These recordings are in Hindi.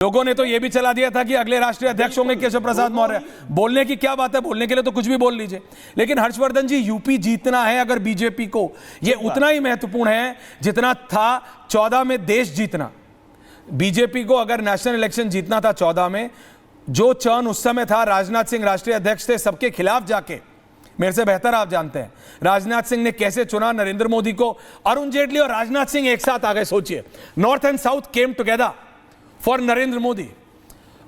लोगों ने तो यह भी चला दिया था कि अगले राष्ट्रीय अध्यक्ष होंगे केशव प्रसाद मौर्य। बोलने की क्या बात है, बोलने के लिए तो कुछ भी बोल लीजिए। लेकिन हर्षवर्धन जी, यूपी जीतना है अगर बीजेपी को, यह उतना ही महत्वपूर्ण है जितना था 14 में देश जीतना। बीजेपी को अगर नेशनल इलेक्शन जीतना था 14 में, जो चर्न उस समय था, राजनाथ सिंह राष्ट्रीय अध्यक्ष थे, सबके खिलाफ जाके, मेरे से बेहतर आप जानते हैं राजनाथ सिंह ने कैसे चुना नरेंद्र मोदी को। अरुण जेटली और राजनाथ सिंह एक साथ आ गए। सोचिए, north and south came together for Narendra Modi.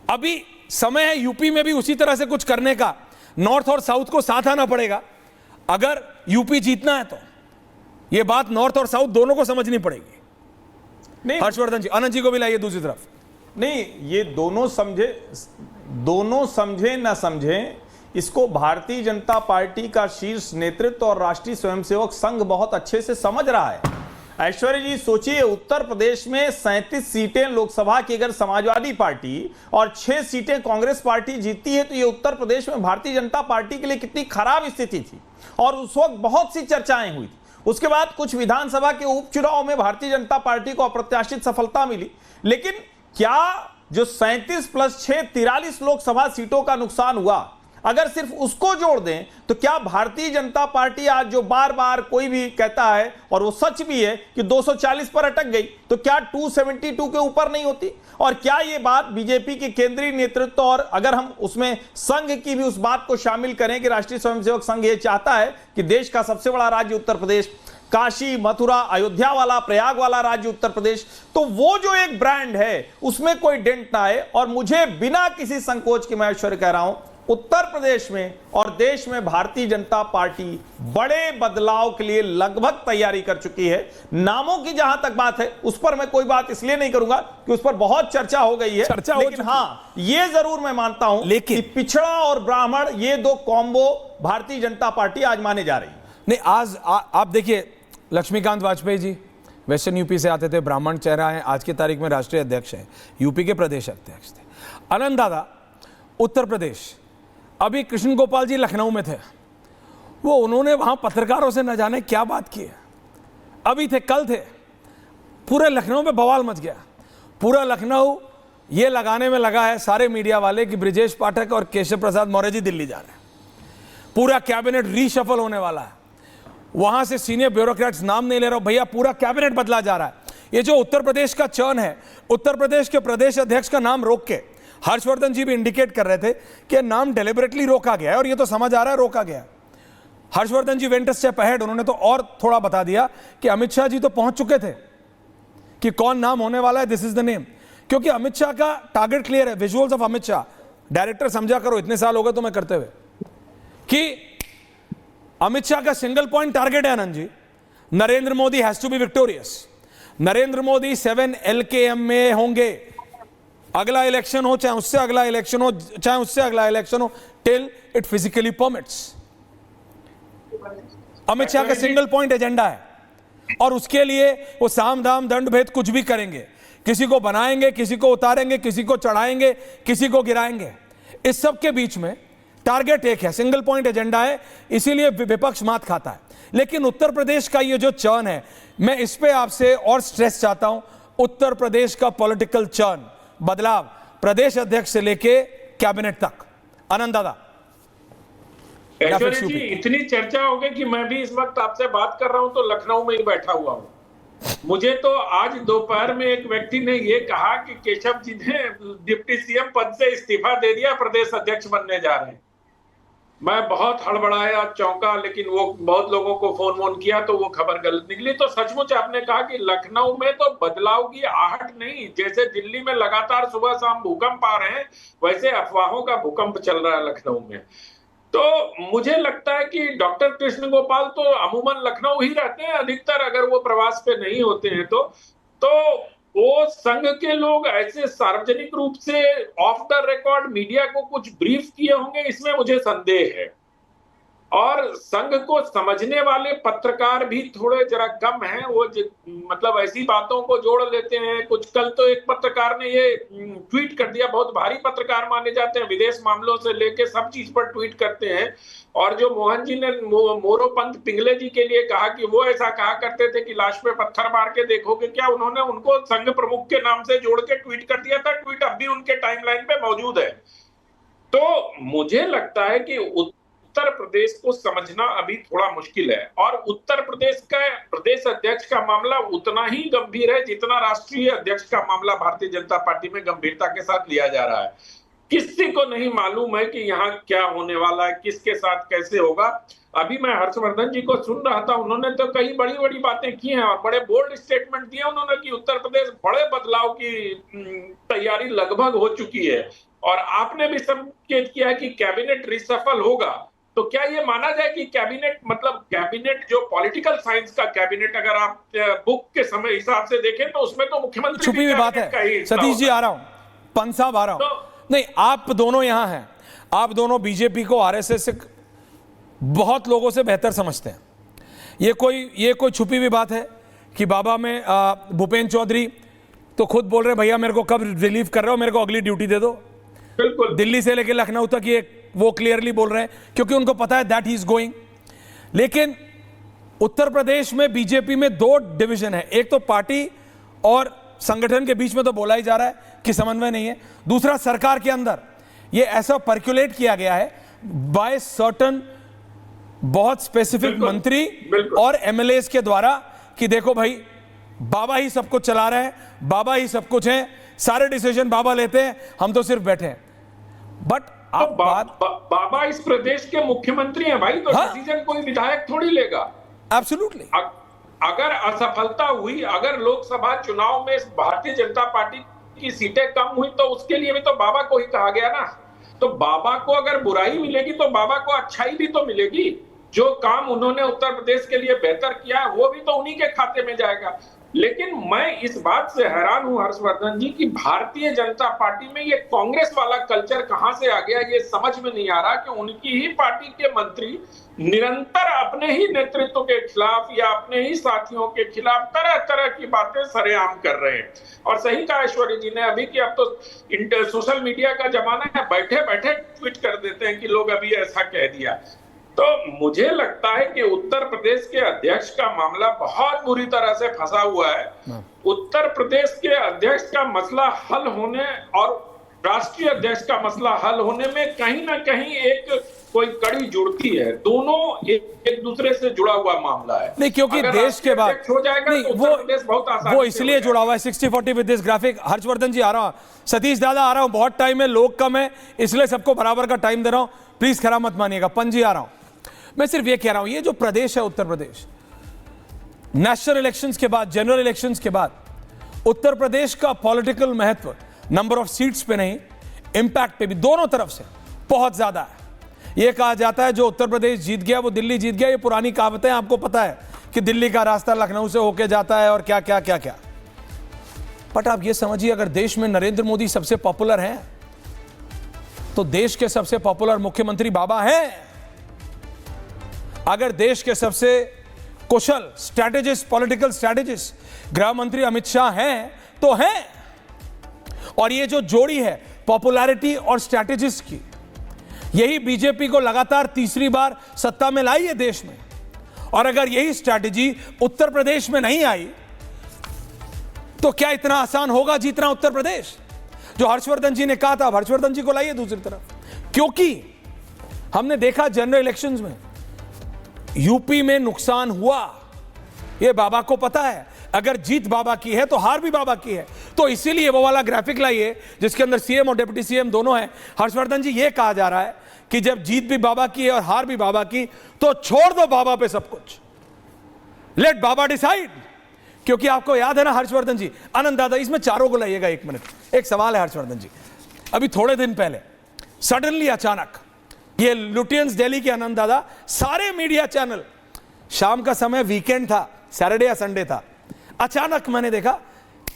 अभी समय है यूपी में भी उसी तरह से कुछ करने का। नॉर्थ और साउथ को साथ आना पड़ेगा अगर यूपी जीतना है तो। यह बात नॉर्थ और साउथ दोनों को समझनी पड़ेगी। नहीं हर्षवर्धन जी, आनंद जी को भी लाइए दूसरी तरफ। नहीं, ये दोनों समझे ना समझे, इसको भारतीय जनता पार्टी का शीर्ष नेतृत्व और राष्ट्रीय स्वयंसेवक संघ बहुत अच्छे से समझ रहा है। ऐश्वर्या जी सोचिए, उत्तर प्रदेश में 37 सीटें लोकसभा की अगर समाजवादी पार्टी और 6 सीटें कांग्रेस पार्टी जीतती है तो ये उत्तर प्रदेश में भारतीय जनता पार्टी के लिए कितनी खराब स्थिति थी। और उस वक्त बहुत सी चर्चाएं हुई थी। उसके बाद कुछ विधानसभा के उपचुनाव में भारतीय जनता पार्टी को अप्रत्याशित सफलता मिली। लेकिन क्या जो 37 + 6 43 लोकसभा सीटों का नुकसान हुआ, अगर सिर्फ उसको जोड़ दें तो क्या भारतीय जनता पार्टी आज जो बार बार कोई भी कहता है, और वो सच भी है, कि 240 पर अटक गई, तो क्या 272 के ऊपर नहीं होती? और क्या ये बात बीजेपी के केंद्रीय नेतृत्व, और अगर हम उसमें संघ की भी उस बात को शामिल करें कि राष्ट्रीय स्वयंसेवक संघ ये चाहता है कि देश का सबसे बड़ा राज्य उत्तर प्रदेश, काशी, मथुरा, अयोध्या वाला, प्रयाग वाला राज्य उत्तर प्रदेश, तो वो जो एक ब्रांड है उसमें कोई डेंट ना आए। और मुझे बिना किसी संकोच के मैं ऐश्वर्य कह रहा हूं, उत्तर प्रदेश में और देश में भारतीय जनता पार्टी बड़े बदलाव के लिए लगभग तैयारी कर चुकी है। नामों की जहां तक बात है, उस पर मैं कोई बात इसलिए नहीं करूंगा कि उस पर बहुत चर्चा हो गई है, लेकिन हां, ये जरूर मैं मानता हूं कि पिछड़ा और ब्राह्मण, ये दो कॉम्बो भारतीय जनता पार्टी आज माने जा रही है। नहीं, आज आप देखिए, लक्ष्मीकांत वाजपेयी जी वेस्टर्न यूपी से आते थे, ब्राह्मण चेहरा है, आज की तारीख में राष्ट्रीय अध्यक्ष है, यूपी के प्रदेश अध्यक्ष थे। आनंद दादा उत्तर प्रदेश, अभी कृष्ण गोपाल जी लखनऊ में थे, वो उन्होंने वहां पत्रकारों से न जाने क्या बात की है। अभी थे, कल थे, पूरे लखनऊ में बवाल मच गया। पूरा लखनऊ ये लगाने में लगा है, सारे मीडिया वाले, कि ब्रिजेश पाठक और केशव प्रसाद मौर्य जी दिल्ली जा रहे हैं। पूरा कैबिनेट रीशफल होने वाला है। वहां से सीनियर ब्यूरोक्रेट्स, नाम नहीं ले रहा हूं भैया, पूरा कैबिनेट बदला जा रहा है। ये जो उत्तर प्रदेश का चर्न है, उत्तर प्रदेश के प्रदेश अध्यक्ष का नाम रोक के, हर्षवर्धन जी भी इंडिकेट कर रहे थे कि नाम डेलिबरेटली रोका गया है, और ये तो समझ आ रहा है रोका गया है। हर्षवर्धन जी वेंट अ स्टेप अहेड, उन्होंने तो और थोड़ा बता दिया कि अमित शाह जी तो पहुंच चुके थे कि कौन नाम होने वाला है, दिस इज द नेम। क्योंकि अमित शाह का टारगेट क्लियर है। Visuals of Amit Shah, director समझा करो, इतने साल हो गए तुम्हें करते हुए, कि अमित शाह का सिंगल पॉइंट टारगेट है Anand ji, Narendra Modi has to be victorious. Narendra Modi 7 LKM में होंगे, अगला इलेक्शन हो, चाहे उससे अगला इलेक्शन हो, चाहे उससे अगला इलेक्शन हो, till it physically permits. Amit Shah का सिंगल पॉइंट एजेंडा है, और उसके लिए वो साम दाम दंड भेद कुछ भी करेंगे। किसी को बनाएंगे, किसी को उतारेंगे, किसी को चढ़ाएंगे, किसी को गिराएंगे। इस सब के बीच में टारगेट एक है, सिंगल पॉइंट एजेंडा है, इसीलिए विपक्ष मात खाता है। लेकिन उत्तर प्रदेश का ये जो चर्न है, मैं इस पे आपसे और स्ट्रेस चाहता हूं। उत्तर प्रदेश का पॉलिटिकल चर्न, बदलाव, प्रदेश अध्यक्ष से लेके कैबिनेट तक। आनंद दादा, ऐश्वर्या जी, इतनी चर्चा हो गई कि मैं भी इस वक्त आपसे बात कर रहा हूं तो लखनऊ में ही बैठा हुआ हूं। मुझे तो आज दोपहर में एक व्यक्ति ने यह कहा कि केशव जी ने डिप्टी सीएम पद से इस्तीफा दे दिया, प्रदेश अध्यक्ष बनने जा रहे हैं। मैं बहुत हड़बड़ाया, चौंका, लेकिन वो बहुत लोगों को फोन किया तो वो खबर गलत निकली। तो सचमुच आपने कहा कि लखनऊ में तो बदलाव की आहट नहीं, जैसे दिल्ली में लगातार सुबह शाम भूकंप आ रहे हैं, वैसे अफवाहों का भूकंप चल रहा है लखनऊ में। तो मुझे लगता है कि डॉक्टर कृष्ण गोपाल तो अमूमन लखनऊ ही रहते हैं अधिकतर, अगर वो प्रवास पे नहीं होते हैं तो वो संघ के लोग ऐसे सार्वजनिक रूप से ऑफ द रिकॉर्ड मीडिया को कुछ ब्रीफ किए होंगे, इसमें मुझे संदेह है। और संघ को समझने वाले पत्रकार भी थोड़े जरा कम हैं। वो मतलब ऐसी बातों को जोड़ लेते हैं। कुछ कल तो एक पत्रकार ने ये ट्वीट कर दिया, बहुत भारी पत्रकार माने जाते हैं, विदेश मामलों से लेके सब चीज पर ट्वीट करते हैं। और जो मोहन जी ने मोरोपंत पिंगले जी के लिए कहा कि वो ऐसा कहा करते थे कि लाश पे पत्थर मार के देखोगे क्या, उन्होंने उनको संघ प्रमुख के नाम से जोड़ के ट्वीट कर दिया था। ट्वीट अब भी उनके टाइमलाइन पे मौजूद है। तो मुझे लगता है कि उत्तर प्रदेश को समझना अभी थोड़ा मुश्किल है। और उत्तर प्रदेश का प्रदेश अध्यक्ष का मामला उतना ही गंभीर है जितना राष्ट्रीय अध्यक्ष का मामला भारतीय जनता पार्टी में गंभीरता के साथ लिया जा रहा है। किसी को नहीं मालूम है कि यहाँ क्या होने वाला है, किसके साथ कैसे होगा। अभी मैं हर्षवर्धन जी को सुन रहा था, उन्होंने तो कई बड़ी बड़ी बातें की हैं और बड़े बोल्ड स्टेटमेंट दिए उन्होंने कि उत्तर प्रदेश बड़े बदलाव की तैयारी लगभग हो चुकी है। और आपने भी संकेत किया कि कैबिनेट रिसफल होगा। तो क्या ये माना जाए कि कैबिनेट मतलब कैबिनेट जो पॉलिटिकल साइंस का कैबिनेट, अगर आप बुक के समय हिसाब से देखें तो उसमें तो मुख्यमंत्री छुपी हुई बात है। सतीश जी आ रहा हूं, पंत साहब आ रहा हूं। नहीं, आप दोनों यहां हैं, आप दोनों बीजेपी को आरएसएस से बहुत लोगों से बेहतर समझते हैं। ये कोई छुपी हुई बात है कि बाबा में भूपेंद्र चौधरी तो खुद बोल रहे भैया मेरे को कब रिलीव कर रहे हो, मेरे को अगली ड्यूटी दे दो। बिल्कुल, दिल्ली से लेकर लखनऊ तक ये वो क्लियरली बोल रहे हैं क्योंकि उनको पता है दैट ही इज गोइंग। लेकिन उत्तर प्रदेश में बीजेपी में दो डिवीजन है, एक तो पार्टी और संगठन के बीच में तो बोला ही जा रहा है कि समन्वय नहीं है, दूसरा सरकार के अंदर ये ऐसा पर्कुलेट किया गया है बाय सर्टन बहुत स्पेसिफिक मंत्री और एमएलएस के द्वारा कि देखो भाई बाबा ही सब कुछ चला रहे हैं, बाबा ही सब कुछ है, सारे डिसीजन बाबा लेते हैं, हम तो सिर्फ बैठे हैं। बट तो बाबा इस प्रदेश के मुख्यमंत्री हैं भाई, तो डिसीजन कोई विधायक थोड़ी लेगा। एब्सोल्युटली। अगर असफलता हुई, अगर लोकसभा चुनाव में भारतीय जनता पार्टी की सीटें कम हुई तो उसके लिए भी तो बाबा को ही कहा गया ना। तो बाबा को अगर बुराई मिलेगी तो बाबा को अच्छाई भी तो मिलेगी। जो काम उन्होंने उत्तर प्रदेश के लिए बेहतर किया वो भी तो उन्हीं के खाते में जाएगा। लेकिन मैं इस बात से हैरान हूं हर्षवर्धन जी कि भारतीय जनता पार्टी में ये कांग्रेस वाला कल्चर कहां से आ गया, ये समझ में नहीं आ रहा कि उनकी ही पार्टी के मंत्री निरंतर अपने ही नेतृत्व के खिलाफ या अपने ही साथियों के खिलाफ तरह तरह की बातें सरेआम कर रहे हैं। और सही कहा ऐश्वर्या जी ने अभी कि अब तो सोशल मीडिया का जमाना है, बैठे बैठे ट्वीट कर देते हैं कि लोग अभी ऐसा कह दिया। तो मुझे लगता है कि उत्तर प्रदेश के अध्यक्ष का मामला बहुत बुरी तरह से फंसा हुआ है। उत्तर प्रदेश के अध्यक्ष का मसला हल होने और राष्ट्रीय अध्यक्ष का मसला हल होने में कहीं ना कहीं एक कोई कड़ी जुड़ती है। दोनों एक दूसरे से जुड़ा हुआ मामला है। नहीं, क्योंकि देश के बाद हो जाएगा नहीं, तो उत्तर प्रदेश बहुत आसान वो इसलिए जुड़ा हुआ है 60-40 विद दिस ग्राफिक। हर्षवर्धन जी आ रहा हूं, सतीश दादा आ रहा हूं, बहुत टाइम है, लोग कम है, इसलिए सबको बराबर का टाइम दे रहा हूं, प्लीज खराब मत मानिएगा। पंजी आ रहा हूं, मैं सिर्फ ये कह रहा हूं ये जो प्रदेश है उत्तर प्रदेश, नेशनल इलेक्शंस के बाद, जनरल इलेक्शंस के बाद उत्तर प्रदेश का पॉलिटिकल महत्व नंबर ऑफ सीट्स पे नहीं, इंपैक्ट पे भी दोनों तरफ से बहुत ज्यादा है। ये कहा जाता है जो उत्तर प्रदेश जीत गया वो दिल्ली जीत गया, ये पुरानी कहावतें आपको पता है कि दिल्ली का रास्ता लखनऊ से होके जाता है और क्या क्या क्या क्या। बट आप ये समझिए अगर देश में नरेंद्र मोदी सबसे पॉपुलर हैं तो देश के सबसे पॉपुलर मुख्यमंत्री बाबा हैं। अगर देश के सबसे कुशल स्ट्रैटेजिस्ट, पॉलिटिकल स्ट्रैटेजिस्ट गृह मंत्री अमित शाह हैं तो हैं। और ये जो जोड़ी है पॉपुलैरिटी और स्ट्रैटेजिस्ट की, यही बीजेपी को लगातार तीसरी बार सत्ता में लाई है देश में। और अगर यही स्ट्रैटेजी उत्तर प्रदेश में नहीं आई तो क्या इतना आसान होगा जीतना उत्तर प्रदेश? जो हर्षवर्धन जी ने कहा था, हर्षवर्धन जी को लाइए दूसरी तरफ, क्योंकि हमने देखा जनरल इलेक्शंस में यूपी में नुकसान हुआ, ये बाबा को पता है। अगर जीत बाबा की है तो हार भी बाबा की है। तो इसीलिए वो वाला ग्राफिक लाइए जिसके अंदर सीएम और डिप्टी सीएम दोनों हैं। हर्षवर्धन जी, ये कहा जा रहा है कि जब जीत भी बाबा की है और हार भी बाबा की तो छोड़ दो बाबा पे सब कुछ, लेट बाबा डिसाइड। क्योंकि आपको याद है ना हर्षवर्धन जी, आनंद दादा, इसमें चारों को लाइएगा, एक मिनट। एक सवाल है हर्षवर्धन जी, अभी थोड़े दिन पहले सडनली अचानक ये लुटियंस दिल्ली के आनंद दादा, सारे मीडिया चैनल, शाम का समय वीकेंड था, सैटरडे या संडे था, अचानक मैंने देखा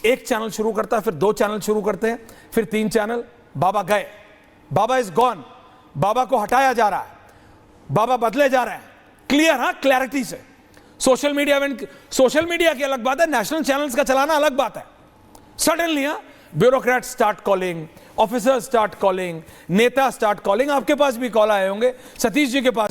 एक चैनल शुरू करता है, फिर 2 चैनल शुरू करते हैं, फिर 3 चैनल, बाबा गए, बाबा इज गॉन, बाबा को हटाया जा रहा है। बाबा बदले जा रहे हैं, क्लियर, हाँ, क्लैरिटी से। सोशल मीडिया की अलग बात है, नेशनल चैनल्स का चलाना अलग बात है। सडनली हाँ, bureaucrat start calling, officer start calling, नेता स्टार्ट कॉलिंग। आपके पास भी कॉल आए होंगे, सतीश जी के पास